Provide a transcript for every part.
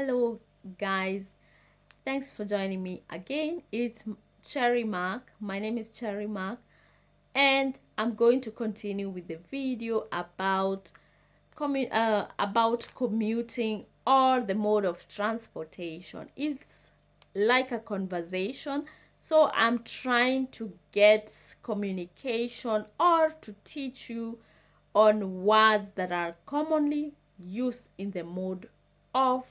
Hello, guys. Thanks for joining me again. It's Cherry Mark. My name is Cherry Mark, and I'm going to continue with the video about commuting or the mode of transportation. It's like a conversation, so I'm trying to get communication or to teach you on words that are commonly used in the mode of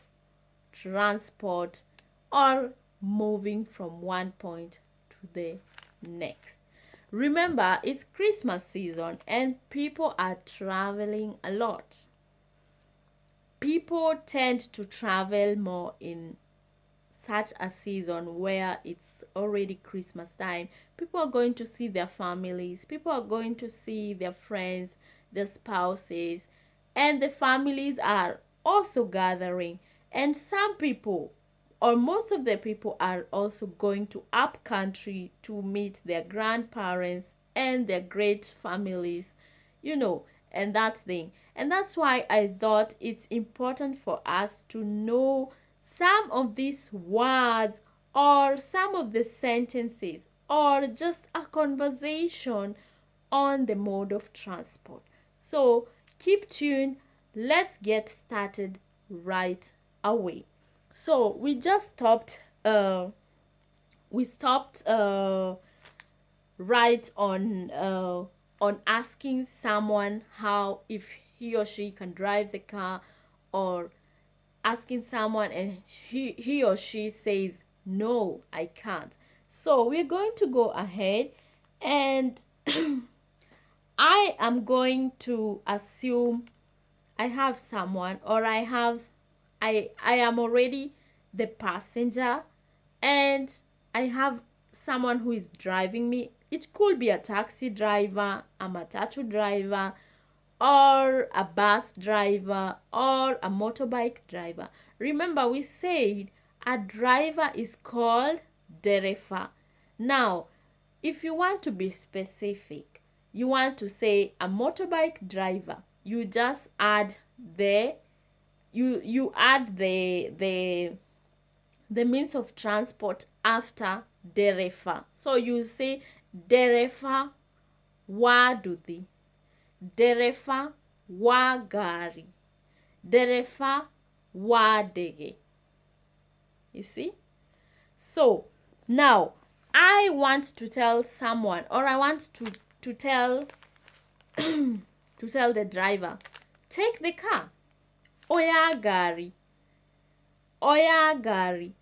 transport or moving from one point to the next. Remember, it's Christmas season and people are traveling a lot. People tend to travel more in such a season where it's already Christmas time. People are going to see their families, people are going to see their friends, their spouses, and the families are also gathering. And some people, or most of the people, are also going to up country to meet their grandparents and their great families, and that thing. And that's why I thought it's important for us to know some of these words or some of the sentences or just a conversation on the mode of transport. So keep tuned. Let's get started right away. So we just stopped. We stopped right on asking someone how if he or she can drive the car, or asking someone and he or she says no, I can't. So we're going to go ahead and I am going to assume I have someone, or I am already the passenger, and I have someone who is driving me. It could be a taxi driver, a matatu driver, or a bus driver, or a motorbike driver. Remember, we said a driver is called derefa. Now, if you want to be specific, you want to say a motorbike driver, you just add the means of transport after derefa. So you say derefa waduthi, derefa wa gari, derefa wa dege. You see? So now I want to tell someone, or I want to tell to tell the driver, take the car. Oya gari. Oya gari.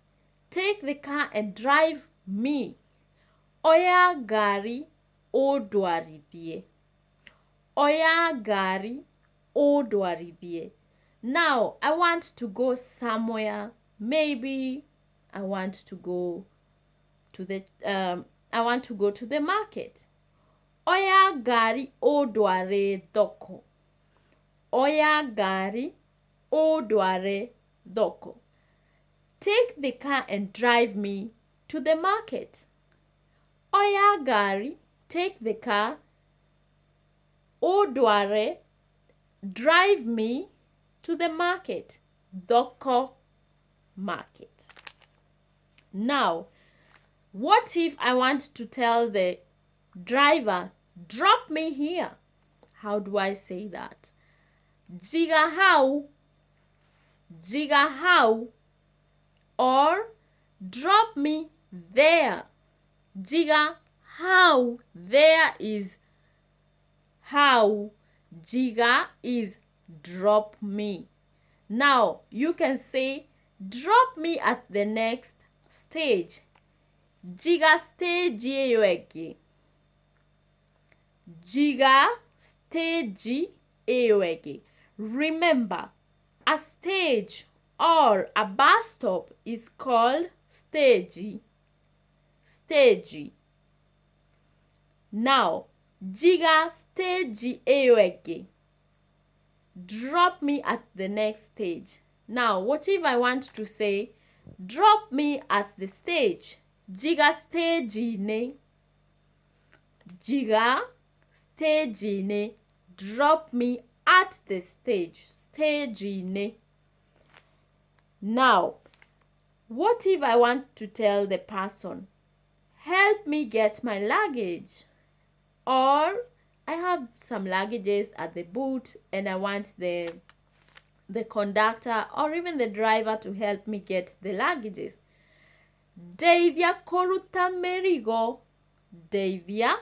Take the car and drive me. Oya gari odwaribie. Oya gari odwaribie. Now I want to go somewhere. Maybe I want to go to the market. Oya gari odware doko. Oya gari odware doko. Take the car and drive me to the market. Oya gari, take the car. Odware, drive me to the market. Doko, market. Now, what if I want to tell the driver, drop me here? How do I say that? Jiga how, or drop me there. Jiga how, there is how, jiga is drop me. Now you can say drop me at the next stage. Jiga stage eyoege. Jiga stage eyoege. Remember, a stage or a bus stop is called stage. Stage. Now, jiga stage eyoege. Drop me at the next stage. Now, what if I want to say, drop me at the stage? Jiga stage ne. Jiga stage ne. Drop me at the stage. Stage ne. Now, what if I want to tell the person, help me get my luggage? Or I have some luggages at the boot and I want the conductor or even the driver to help me get the luggages. Deivya koruta merigo. Deivya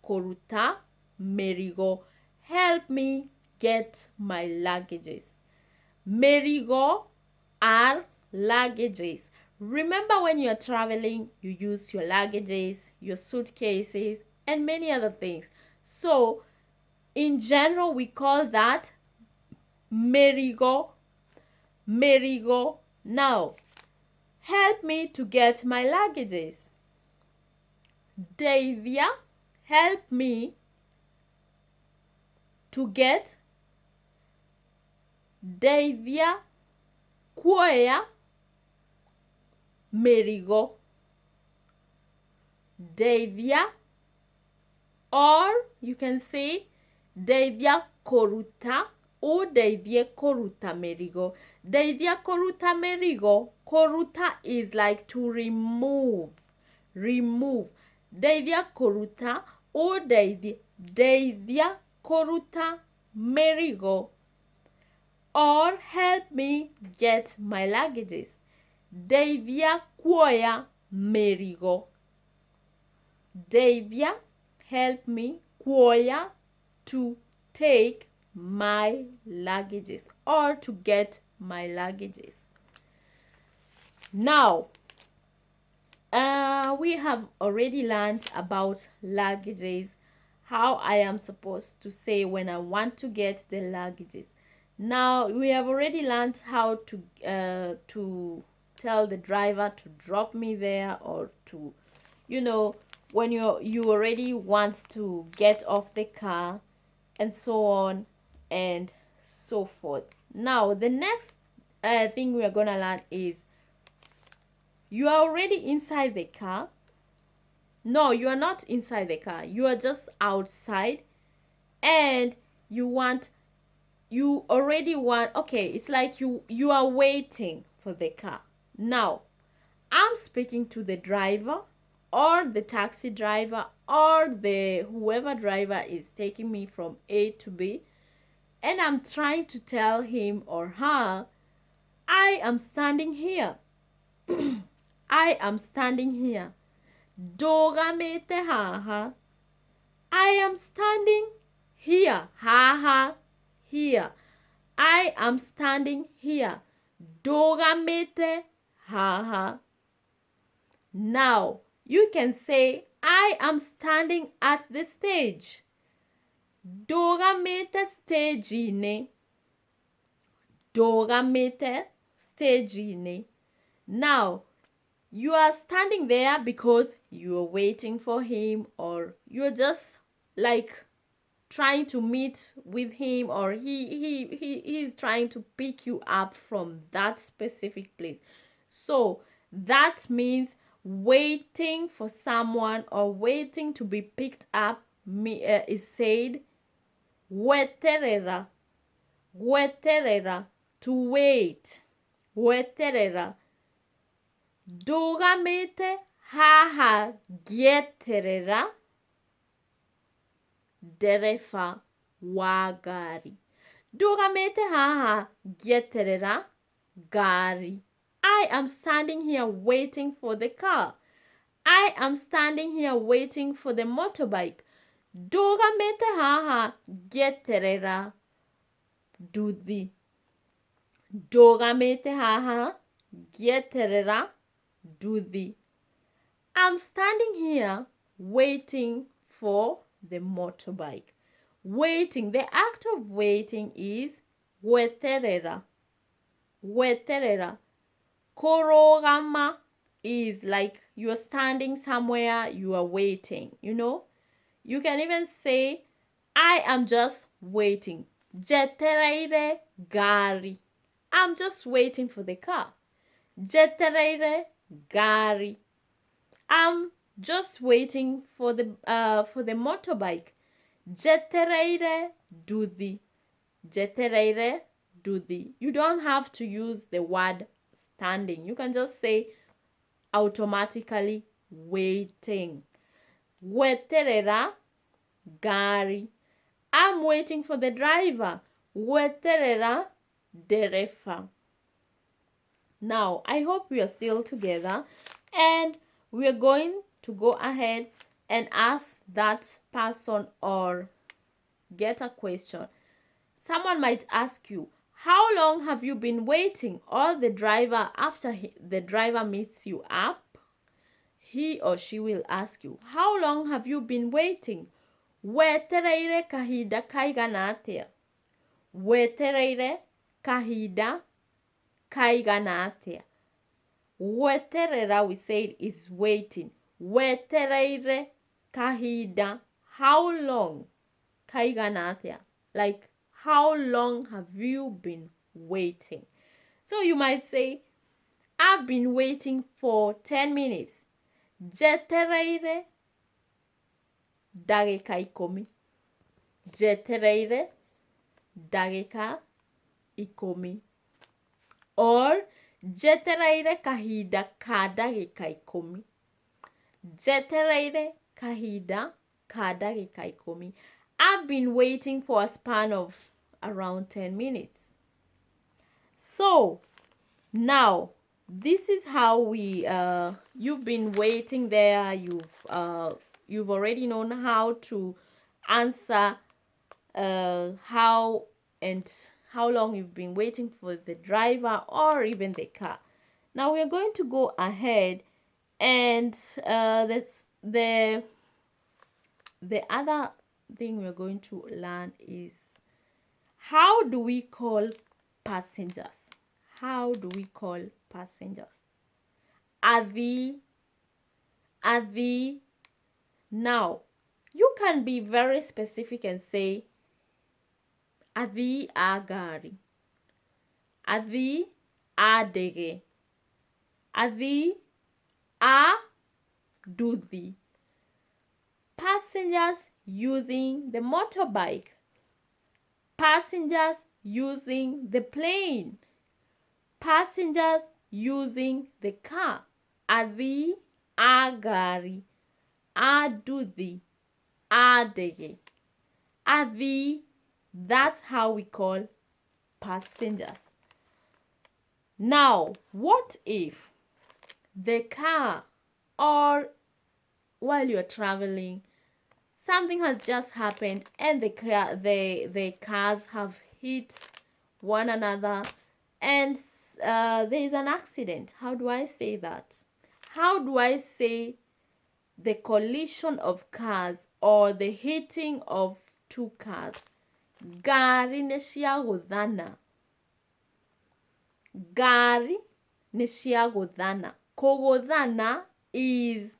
koruta merigo. Help me get my luggages. Merigo are luggages. Remember, when you're traveling, you use your luggages, your suitcases, and many other things. So, in general, we call that merigo. Merigo. Now, help me to get my luggages. Davia, help me to get. Davia, Kuya, Merigo. Davia, or you can say Davia Koruta or Davia Koruta Merigo. Davia Koruta Merigo. Koruta is like to remove. Remove. Davia Koruta or Davia Koruta Merigo. Or help me get my luggages. Davia Kuya Merigo. Davia, help me Kuya to take my luggages or to get my luggages. Now, we have already learned about luggages, how I am supposed to say when I want to get the luggages. Now, we have already learned how to tell the driver to drop me there, or to, when you already want to get off the car, and so on and so forth. Now, the next thing we are going to learn is, you are already inside the car. No, you are not inside the car. You are just outside, and you already want, okay, it's like you are waiting for the car. Now, I'm speaking to the driver or the taxi driver or the whoever driver is taking me from A to B, and I'm trying to tell him or her, I am standing here. I am standing here. Doga mete haha. I am standing here. Haha. Here. I am standing here. Doga mete haha. Now, you can say, I am standing at the stage. Doga mete stage ne. Doga mete stage ne. Now, you are standing there because you are waiting for him, or you're just like trying to meet with him, or he is trying to pick you up from that specific place. So that means waiting for someone or waiting to be picked up is said weterera. Weterera, to wait. Weterera. Dogamete haha gieterera derefa wa gari. Dogamete haha gieterera gari. I am standing here waiting for the car. I am standing here waiting for the motorbike. Dogamete haha gieterera dudi. Dogamete haha gieterera dudi. I'm standing here waiting for the motorbike. Waiting, the act of waiting is weterera. Weterera. Korogama is like you're standing somewhere, you are waiting, You can even say, I am just waiting. Jetereire gari. I'm just waiting for the car. Jetereire gari. I'm just waiting for the motorbike. Jetereire dudi. Jetereire dudi. You don't have to use the word standing. You can just say automatically waiting. Weterera gari. I'm waiting for the driver. Weterera derefa. Now, I hope we are still together, and we're going to go ahead and ask that person or get a question. Someone might ask you, how long have you been waiting? Or the driver, after the driver meets you up, he or she will ask you, how long have you been waiting? Wetereire kahida kaigana atia. Wetereire kahida kaigana atia. Weterera, we said, is waiting. Wetereire kahida, how long? Kaigana atia. Like, how long have you been waiting? So you might say, I've been waiting for 10 minutes. Jetereire dagika ikomi. Jetereire dagika ikomi. Or jetereire kahida ka dagika ikomi. Jetereire kahida ka dagika ikomi. I've been waiting for a span of around 10 minutes. So now this is how we you've been waiting there. You've already known how to answer how long you've been waiting for the driver or even the car. Now we're going to go ahead and that's the other thing we're going to learn is how do we call passengers? How do we call passengers? Adi. Now, you can be very specific and say Adi agari. Adi adege. Adi a duthi. Passengers using the motorbike. Passengers using the plane. Passengers using the car. Adi agari. Aduthi. Adege. Adi. That's how we call passengers. Now, what if the car, or while you're traveling, something has just happened and the cars have hit one another and there is an accident? How do I say that? How do I say the collision of cars or the hitting of two cars? Gari neshiagodhana. Gari neshiagodhana. Kogodhana is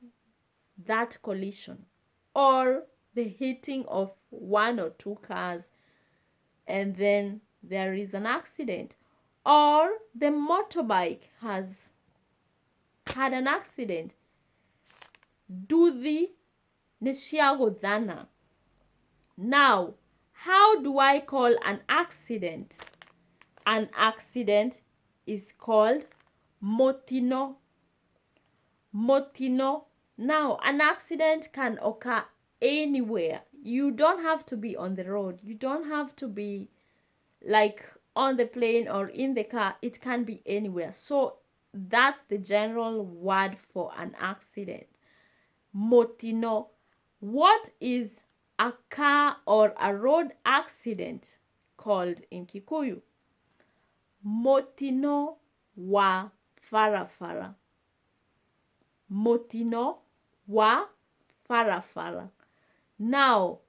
that collision or the hitting of one or two cars and then there is an accident, or the motorbike has had an accident. Duthi neshiagodhana. Now, how do I call an accident? An accident is called motino. Motino. Now, an accident can occur anywhere. You don't have to be on the road. You don't have to be like on the plane or in the car. It can be anywhere. So that's the general word for an accident. Motino. What is a car or a road accident called in Kikuyu? Motino wa farafara. Motino wa farafara. Now,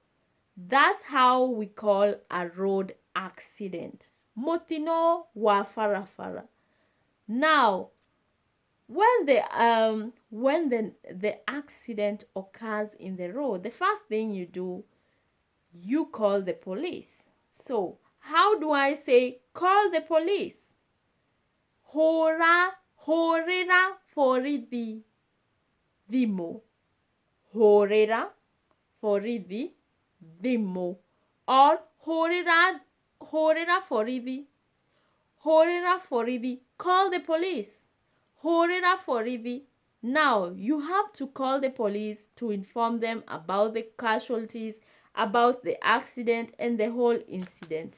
that's how we call a road accident. Motino wa farafara. Now, when the accident occurs in the road, the first thing you do, you call the police. So, how do I say call the police? Horera foridi dimo. Horera foridi dimo. Or horera foridi. Horera foridi. Call the police. Horera forithi. Now you have to call the police to inform them about the casualties, about the accident and the whole incident.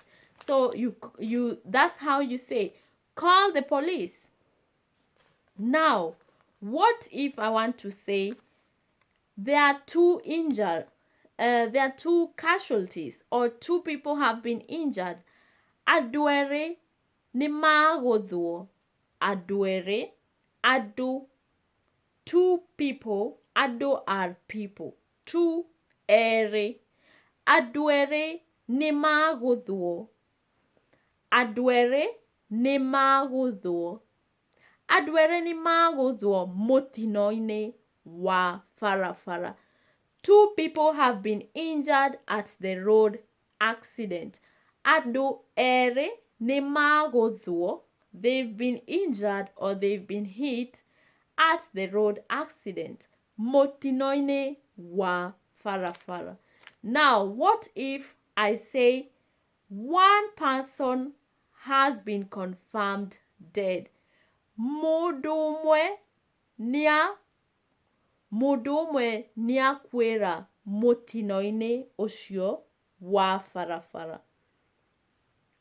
So you that's how you say call the police. Now, what if I want to say there are two injured, there are two casualties or two people have been injured? Adwere ni magodhuo. Adwere, adu, two people, ado are people. Two ere. Adwere ni magodhuo. Adwere ni magodhuo. Adwere ni magodhuo motinoine wa farafara. Two people have been injured at the road accident. Ado ere ne magodhuo. They've been injured or they've been hit at the road accident. Motinoine wa farafara. Now, what if I say one person has been confirmed dead? Modomwe nia kwera motinoine oshio wa farafara.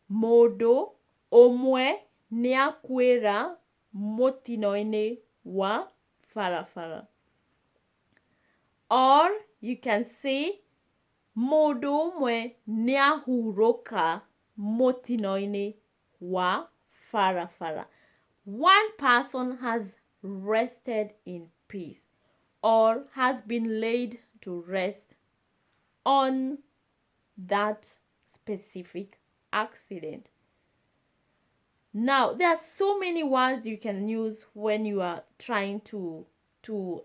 Modo omwe nia kwera motinoine wa farafara. Or you can say modomwe nia huroka motinoine wa farafara. One person has rested in peace or has been laid to rest on that specific accident. Now, there are so many words you can use when you are trying to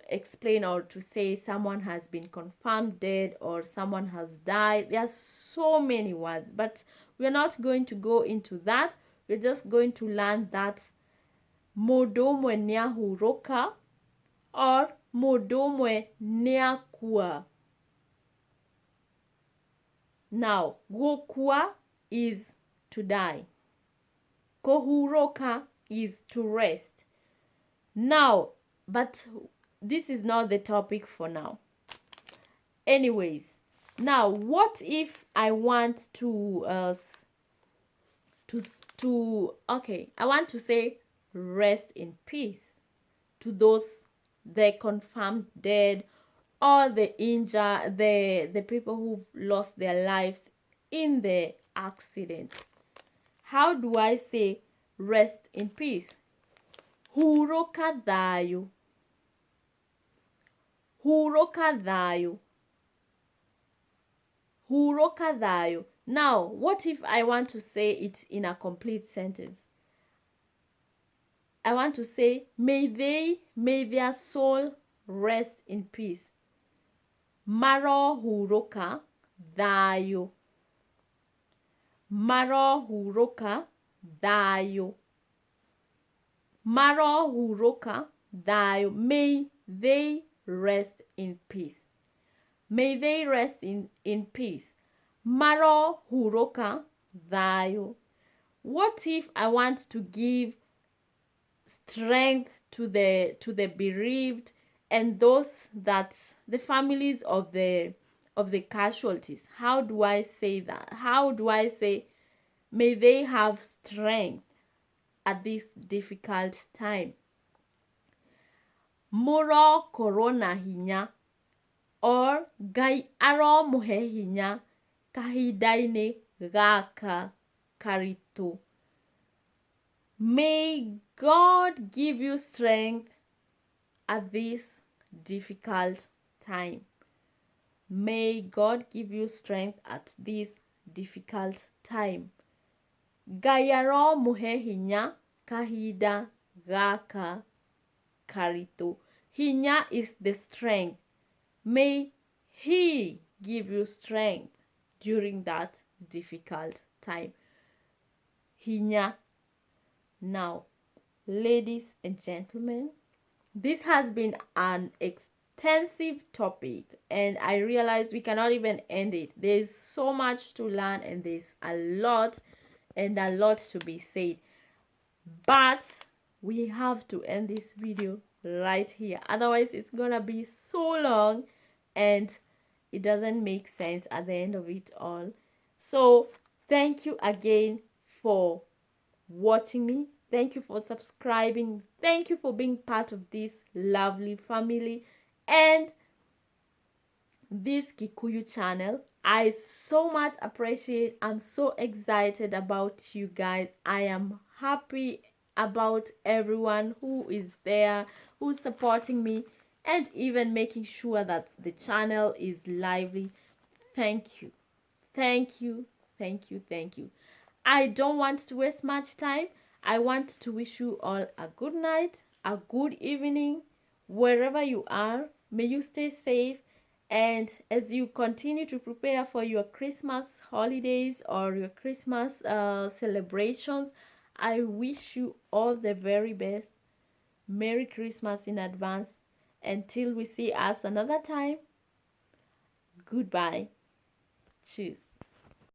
explain or to say someone has been confirmed dead or someone has died. There are so many words, but we're not going to go into that. We're just going to learn that modomwe nia huroka or modomwe nia kua. Now, gokua is to die. Kohuroka is to rest. Now, but this is not the topic for now. Anyways, now what if I want to I want to say rest in peace to those the confirmed dead or the injured, the people who lost their lives in the accident. How do I say rest in peace? Huroka thayo. Huroka thayo. Huroka thayo. Now, what if I want to say it in a complete sentence? I want to say, may their soul rest in peace. Maro huroka thayo. Maro huroka thayo. Maro huroka thayo. May they rest in peace. May they rest in peace. Maro huroka thayo. What if I want to give strength to the bereaved and those that the families of the casualties? How do I say that? How do I say may they have strength at this difficult time? Muro corona hinya or gai aro muhe hinya kahidaine gaka karito. May God give you strength at this difficult time. May God give you strength at this difficult time. Gayaro muhe hinya kahida gaka karito. Hinya is the strength. May He give you strength during that difficult time. Hinya. Now, ladies and gentlemen, this has been an extensive topic and I realize we cannot even end it. There's so much to learn and there's a lot to be said. But we have to end this video right here. Otherwise, it's gonna be so long and it doesn't make sense at the end of it all. So, thank you again for watching me. Thank you for subscribing. Thank you for being part of this lovely family and this Kikuyu channel. I so much appreciate. I'm so excited about you guys. I am happy about everyone who is there, who's supporting me, and even making sure that the channel is lively. Thank you. Thank you. Thank you. Thank you. I don't want to waste much time. I want to wish you all a good night, a good evening, wherever you are. May you stay safe. And as you continue to prepare for your Christmas holidays or your Christmas celebrations, I wish you all the very best. Merry Christmas in advance. Until we see us another time, goodbye. Cheers.